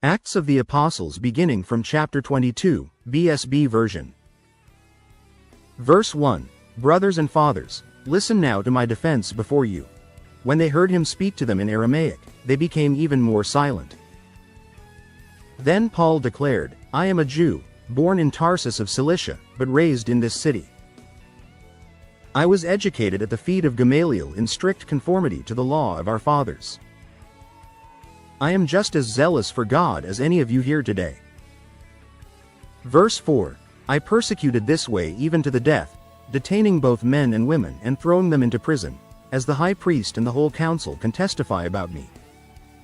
Acts of the Apostles beginning from chapter 22, BSB version. Verse 1. Brothers and fathers, listen now to my defense before you. When they heard him speak to them in Aramaic, they became even more silent. Then Paul declared, I am a Jew, born in Tarsus of Cilicia, but raised in this city. I was educated at the feet of Gamaliel in strict conformity to the law of our fathers. I am just as zealous for God as any of you here today. Verse 4. I persecuted this way even to the death, detaining both men and women and throwing them into prison, as the high priest and the whole council can testify about me.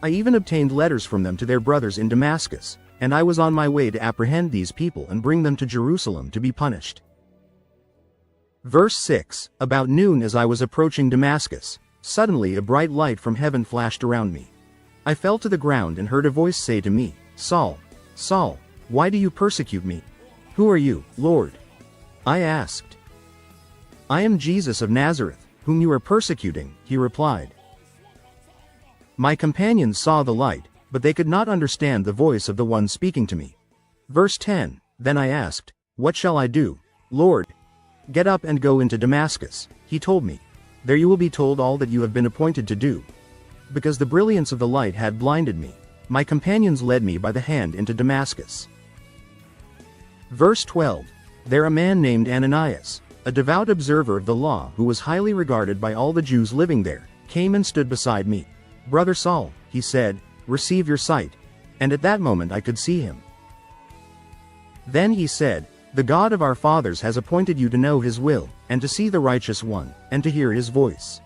I even obtained letters from them to their brothers in Damascus, and I was on my way to apprehend these people and bring them to Jerusalem to be punished. Verse 6. About noon as I was approaching Damascus, suddenly a bright light from heaven flashed around me. I fell to the ground and heard a voice say to me, Saul, Saul, why do you persecute me? Who are you, Lord? I asked. I am Jesus of Nazareth, whom you are persecuting, he replied. My companions saw the light, but they could not understand the voice of the one speaking to me. Verse 10. Then I asked, What shall I do, Lord? Get up and go into Damascus, he told me. There you will be told all that you have been appointed to do. Because the brilliance of the light had blinded me, my companions led me by the hand into Damascus. Verse 12. There a man named Ananias, a devout observer of the law who was highly regarded by all the Jews living there, came and stood beside me. Brother Saul, he said, receive your sight. And at that moment I could see him. Then he said, The God of our fathers has appointed you to know his will, and to see the righteous one, and to hear his voice.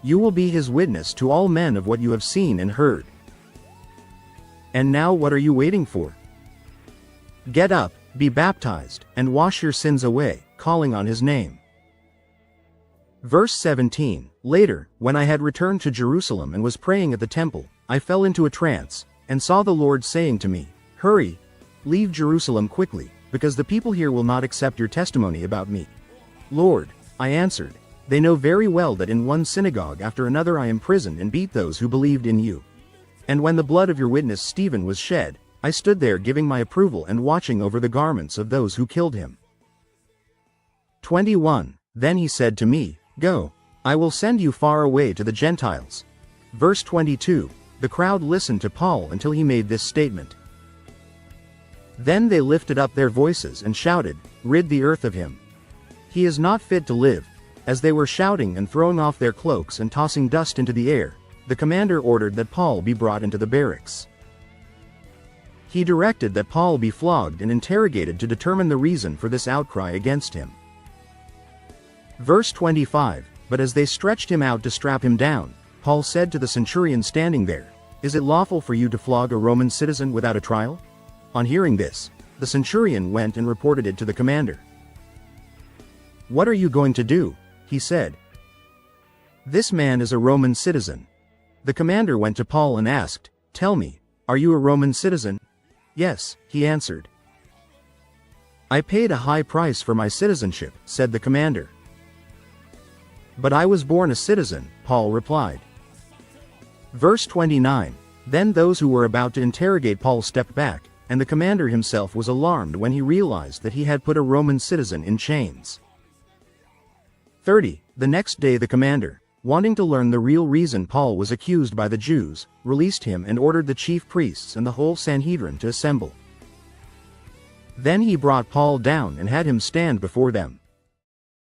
You will be his witness to all men of what you have seen and heard. And now what are you waiting for? Get up, be baptized, and wash your sins away, calling on his name. Verse 17. Later, when I had returned to Jerusalem and was praying at the temple, I fell into a trance, and saw the Lord saying to me, Hurry, leave Jerusalem quickly, because the people here will not accept your testimony about me. Lord, I answered, they know very well that in one synagogue after another I imprisoned and beat those who believed in you. And when the blood of your witness Stephen was shed, I stood there giving my approval and watching over the garments of those who killed him. 21. Then he said to me, Go, I will send you far away to the Gentiles. Verse 22. The crowd listened to Paul until he made this statement. Then they lifted up their voices and shouted, Rid the earth of him. He is not fit to live. As they were shouting and throwing off their cloaks and tossing dust into the air, the commander ordered that Paul be brought into the barracks. He directed that Paul be flogged and interrogated to determine the reason for this outcry against him. Verse 25. But as they stretched him out to strap him down, Paul said to the centurion standing there, Is it lawful for you to flog a Roman citizen without a trial? On hearing this, the centurion went and reported it to the commander. What are you going to do? He said. This man is a Roman citizen. The commander went to Paul and asked, Tell me, are you a Roman citizen? Yes, he answered. I paid a high price for my citizenship, said the commander. But I was born a citizen, Paul replied. Verse 29. Then those who were about to interrogate Paul stepped back, and the commander himself was alarmed when he realized that he had put a Roman citizen in chains. 30. The next day the commander, wanting to learn the real reason Paul was accused by the Jews, released him and ordered the chief priests and the whole Sanhedrin to assemble. Then he brought Paul down and had him stand before them.